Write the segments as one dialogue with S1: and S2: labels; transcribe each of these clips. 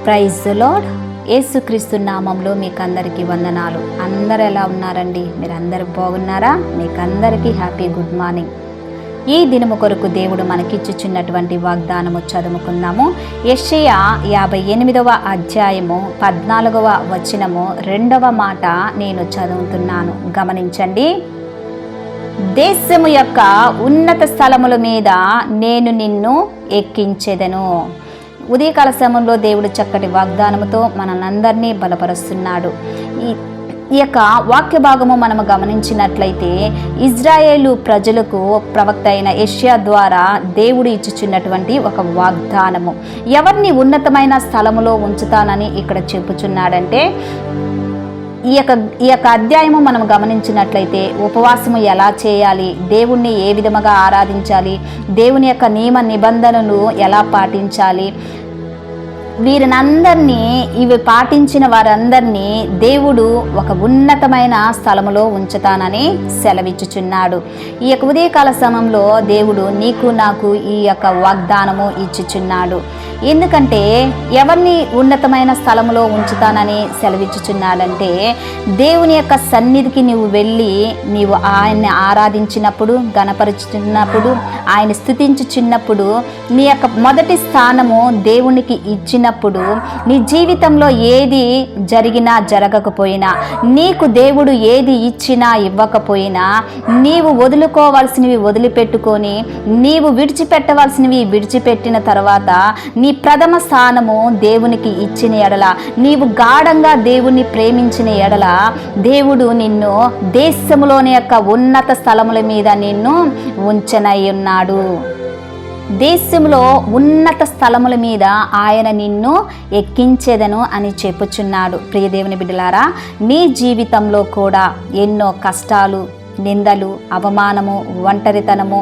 S1: Praise the lord. యేసుక్రీస్తు నామంలో మీకు అందరికీ వందనాలు. అందరూ ఎలా ఉన్నారండి? మీరు అందరూ బాగున్నారా? మీకు అందరికీ హ్యాపీ గుడ్ మార్నింగ్. ఈ దినము కొరకు దేవుడు మనకిచ్చుచున్నటువంటి వాగ్దానము చదువుకుందాము. యెషయా 58వ అధ్యాయము 14వ వచనము 2వ మాట నేను చదువుతున్నాను, గమనించండి. దేశము యొక్క ఉన్నత స్థలముల మీద నేను నిన్ను ఎక్కించెదను. ఉదయకాల సమయంలో దేవుడు చక్కటి వాగ్దానముతో మనల్ని బలపరుస్తున్నాడు. ఈ యొక్క వాక్య భాగము మనము గమనించినట్లయితే ఇజ్రాయేలు ప్రజలకు ప్రవక్త అయిన యెషయా ద్వారా దేవుడు ఇచ్చుచున్నటువంటి ఒక వాగ్దానము. ఎవరిని ఉన్నతమైన స్థలములో ఉంచుతానని ఇక్కడ చెప్పుచున్నాడంటే, ఈ యొక్క అధ్యాయము మనం గమనించినట్లయితే ఉపవాసము ఎలా చేయాలి, దేవుణ్ణి ఏ విధముగా ఆరాధించాలి, దేవుని యొక్క నియమ నిబంధనలు ఎలా పాటించాలి, వీరినందరినీ ఇవి పాటించిన వారందరినీ దేవుడు ఒక ఉన్నతమైన స్థలములో ఉంచుతానని సెలవిచ్చుచున్నాడు. ఈ యొక్క ఉదయకాల సమయంలో దేవుడు నీకు నాకు ఈ యొక్క వాగ్దానము ఇచ్చుచున్నాడు. ఎందుకంటే ఎవరిని ఉన్నతమైన స్థలములో ఉంచుతానని సెలవిచ్చుచున్నాడంటే, దేవుని యొక్క సన్నిధికి నీవు వెళ్ళి నీవు ఆయన్ని ఆరాధించినప్పుడు, గణపరుచుచున్నప్పుడు, ఆయన స్తుతించుచున్నప్పుడు నీ యొక్క మొదటి స్థానము దేవునికి ఇచ్చినప్పుడు నీ జీవితంలో ఏది జరిగినా జరగకపోయినా, నీకు దేవుడు ఏది ఇచ్చినా ఇవ్వకపోయినా, నీవు వదులుకోవాల్సినవి వదిలిపెట్టుకొని నీవు విడిచిపెట్టవలసినవి విడిచిపెట్టిన తర్వాత నీ ప్రథమ స్థానము దేవునికి ఇచ్చిన ఎడల, నీవు గాఢంగా దేవుణ్ణి ప్రేమించిన ఎడల, దేవుడు నిన్ను దేశములోని యొక్క ఉన్నత స్థలముల మీద నిన్ను ఉంచనై ఉన్నాడు. దేశంలో ఉన్నత స్థలముల మీద ఆయన నిన్ను ఎక్కించేదను అని చెప్పుచున్నాడు. ప్రియ దేవుని బిడ్డలారా, నీ జీవితంలో కూడా ఎన్నో కష్టాలు, నిందలు, అవమానము, ఒంటరితనము,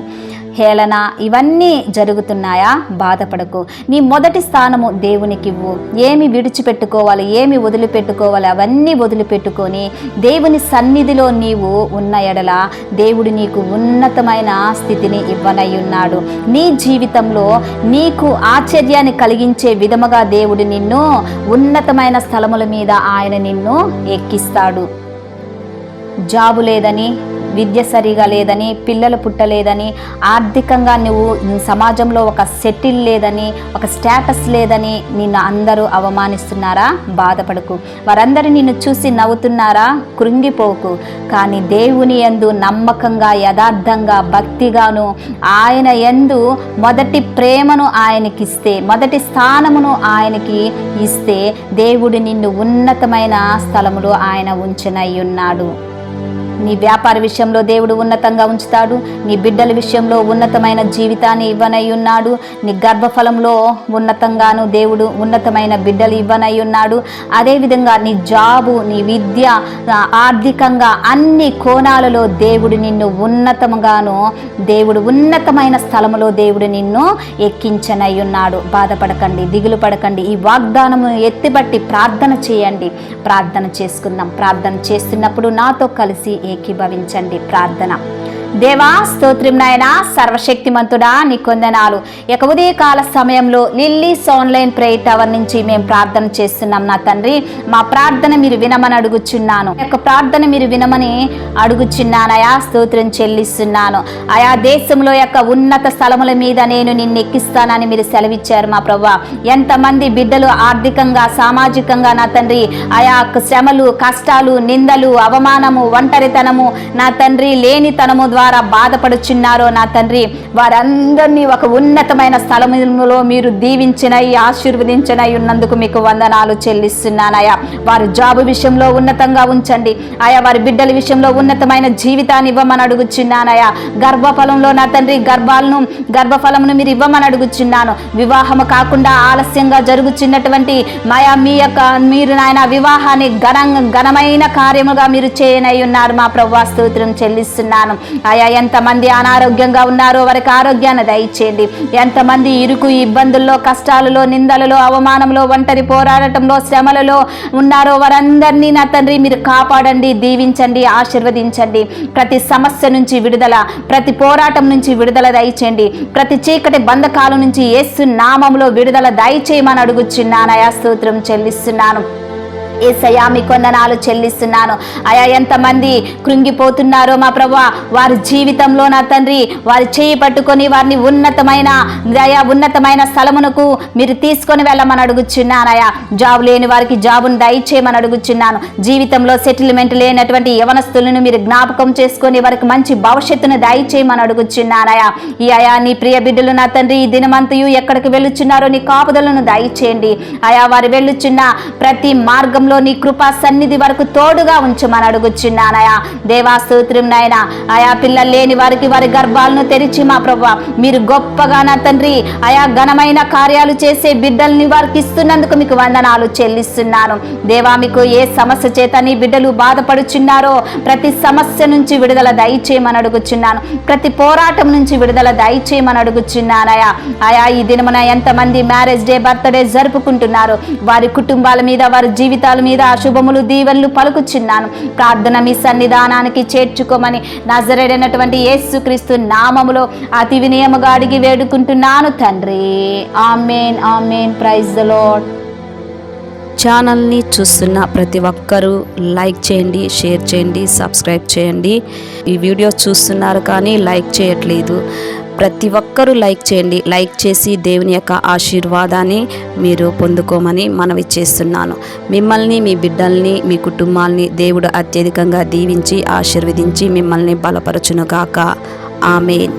S1: హేళన ఇవన్నీ జరుగుతున్నాయా? బాధపడకు. నీ మొదటి స్థానము దేవునికి ఇవ్వు. ఏమి విడిచిపెట్టుకోవాలి, ఏమి వదిలిపెట్టుకోవాలి, అవన్నీ వదిలిపెట్టుకొని దేవుని సన్నిధిలో నీవు ఉన్న ఎడల దేవుడు నీకు ఉన్నతమైన స్థితిని ఇవ్వనై ఉన్నాడు. నీ జీవితంలో నీకు ఆశ్చర్యాన్ని కలిగించే విధముగా దేవుడు నిన్ను ఉన్నతమైన స్థలముల మీద ఆయన నిన్ను ఎక్కిస్తాడు. జాబు లేదని, విద్య సరిగా లేదని, పిల్లలు పుట్టలేదని, ఆర్థికంగా నువ్వు సమాజంలో ఒక సెటిల్ లేదని, ఒక స్టేటస్ లేదని నిన్ను అందరూ అవమానిస్తున్నారా? బాధపడకు. వారందరూ నిన్ను చూసి నవ్వుతున్నారా? కృంగిపోకు. కానీ దేవుని యందు నమ్మకంగా, యథార్థంగా, భక్తిగాను ఆయన యందు మొదటి ప్రేమను ఆయనకిస్తే, మొదటి స్థానమును ఆయనకి ఇస్తే దేవుడు నిన్ను ఉన్నతమైన స్థలములో ఆయన ఉంచనై ఉన్నాడు. నీ వ్యాపార విషయంలో దేవుడు ఉన్నతంగా ఉంచుతాడు. నీ బిడ్డల విషయంలో ఉన్నతమైన జీవితాన్ని ఇవ్వనై ఉన్నాడు. నీ గర్భఫలంలో ఉన్నతంగాను దేవుడు ఉన్నతమైన బిడ్డలు ఇవ్వనై ఉన్నాడు. అదేవిధంగా నీ జాబు, నీ విద్య, ఆర్థికంగా అన్ని కోణాలలో దేవుడు నిన్ను ఉన్నతంగాను, దేవుడు ఉన్నతమైన స్థలములో దేవుడు నిన్ను ఎక్కించనై ఉన్నాడు. బాధపడకండి, దిగులు పడకండి. ఈ వాగ్దానమును ఎత్తిబట్టి ప్రార్థన చేయండి. ప్రార్థన చేసుకుందాం. ప్రార్థన చేస్తున్నప్పుడు నాతో కలిసి ఏకీభవించండి. ప్రార్థన. దేవా, స్తోత్రం నాయనా, సర్వశక్తిమంతుడా, నీ కొందనాలు. ఇక ఉదయకాల సమయంలో లిల్లీస్ ఆన్లైన్ ప్రేయర్ టవర్ నుంచి మేము ప్రార్థన చేస్తున్నాం. నా తండ్రి, మా ప్రార్థన మీరు వినమని అడుగుచున్నాను. యొక్క ప్రార్థన మీరు వినమని అడుగుచున్నానయా, స్తోత్రం చెల్లిస్తున్నాను. ఆయా దేశంలో యొక్క ఉన్నత స్థలముల మీద నేను నిన్ను ఎక్కిస్తానని మీరు సెలవిచ్చారు మా ప్రభువా. ఎంతమంది బిడ్డలు ఆర్థికంగా, సామాజికంగా నా తండ్రి ఆయా శ్రమలు, కష్టాలు, నిందలు, అవమానము, ఒంటరితనము నా తండ్రి లేనితనము ద్వారా బాధపడుచున్నారో నా తండ్రి, వారందరినీ ఒక ఉన్నతమైన స్థలములో మీరు దీవించినై, ఆశీర్వదించినై ఉన్నందుకు మీకు వందనాలు చెల్లిస్తున్నానయా. వారి జాబు విషయంలో ఉన్నతంగా ఉంచండి. ఆయా వారి బిడ్డల విషయంలో ఉన్నతమైన జీవితాన్ని ఇవ్వమని అడుగుచున్నానయా. గర్భఫలంలో నా తండ్రి గర్భఫలమును మీరు ఇవ్వమని అడుగుచున్నాను. వివాహము కాకుండా ఆలస్యంగా జరుగుచున్నటువంటి మీరు నాయన వివాహాన్ని ఘనమైన కార్యముగా మీరు చేయనై ఉన్నారు మా ప్రభువా. స్తోత్రం చెల్లిస్తున్నాను. అయా ఎంతమంది అనారోగ్యంగా ఉన్నారో వారికి ఆరోగ్యాన్ని దయచేయండి. ఎంతమంది ఇరుకు ఇబ్బందుల్లో, కష్టాలలో, నిందలలో, అవమానంలో, ఒంటరి పోరాటంలో, శ్రమలలో ఉన్నారో వారందరినీ నా తండ్రి మీరు కాపాడండి, దీవించండి, ఆశీర్వదించండి. ప్రతి సమస్య నుంచి విడుదల, ప్రతి పోరాటం నుంచి విడుదల దయచేయండి. ప్రతి చీకటి బంధకాల నుంచి యేసు నామములో విడుదల దయచేయమని అడుగుచున్నానయా. స్తోత్రం చెల్లిస్తున్నాను యేసయ్యా, మీ కొందనాలు చెల్లిస్తున్నాను. అయా ఎంతమంది కృంగిపోతున్నారో మా ప్రభువా, వారి జీవితంలో నా తండ్రి వారి చేయి పట్టుకొని వారిని ఉన్నతమైన స్థలమునకు మీరు తీసుకొని వెళ్ళమని అడుగుచున్నానయా. జాబు లేని వారికి జాబును దయచేయమని అడుగుచున్నాను. జీవితంలో సెటిల్మెంట్ లేనటువంటి యవనస్తులను మీరు జ్ఞాపకం చేసుకొని వారికి మంచి భవిష్యత్తును దయచేయమని అడుగుచున్నానయా. ఈ అయా నీ ప్రియ బిడ్డలు నా తండ్రి ఈ దినమంతయు ఎక్కడికి వెళ్ళుచున్నారో నీ కాపుదలను దయచేయండి. అయా వారు వెళ్ళుచున్న ప్రతి మార్గంలో నీ కృపా సన్నిధి వరకు తోడుగా ఉంచమని అడుగుచున్నానయా. దేవా స్తోత్రం నాయన. ఆయా పిల్లలు లేని వారికి వారి గర్భాలను తెరిచి మా ప్రభువా మీరు గొప్పగా నా తండ్రి ఆయా ఘనమైన కార్యాలు చేసే బిడ్డల్ని వారికి ఇస్తున్నందుకు మీకు వందనాలు చెల్లిస్తున్నాను. దేవా మీకు ఏ సమస్య చేత నీ బిడ్డలు బాధపడుచున్నారో ప్రతి సమస్య నుంచి విడుదల దయచేయమని అడుగుచున్నాను. ప్రతి పోరాటం నుంచి విడుదల దయచేయమని అడుగుచున్నానయా. ఆయా ఈ దినమున ఎంతమంది మ్యారేజ్ డే, బర్త్డే జరుపుకుంటున్నారు వారి కుటుంబాల మీద, వారి జీవితాల మీద అశుభములు, దీవెనలు పలుకుచున్నాను. ప్రార్థన మీ సన్నిధానానికి చేర్చుకోమని నజరేడైనటువంటి యేసుక్రీస్తు నామములో అతి వినయముగా అడిగి వేడుకుంటున్నాను తండ్రి. Amen, amen. Praise the Lord.
S2: ఛానల్ని చూస్తున్న ప్రతి ఒక్కరూ లైక్ చేయండి, షేర్ చేయండి, సబ్స్క్రైబ్ చేయండి. ఈ వీడియో చూస్తున్నారు కానీ లైక్ చేయట్లేదు. ప్రతి ఒక్కరూ లైక్ చేయండి. లైక్ చేసి దేవుని యొక్క ఆశీర్వాదాన్ని మీరు పొందుకోమని మనవి చేస్తున్నాను. మిమ్మల్ని, మీ బిడ్డల్ని, మీ కుటుంబాల్ని దేవుడు అత్యధికంగా దీవించి ఆశీర్వదించి మిమ్మల్ని బలపరచునుగాక. ఆమేన్.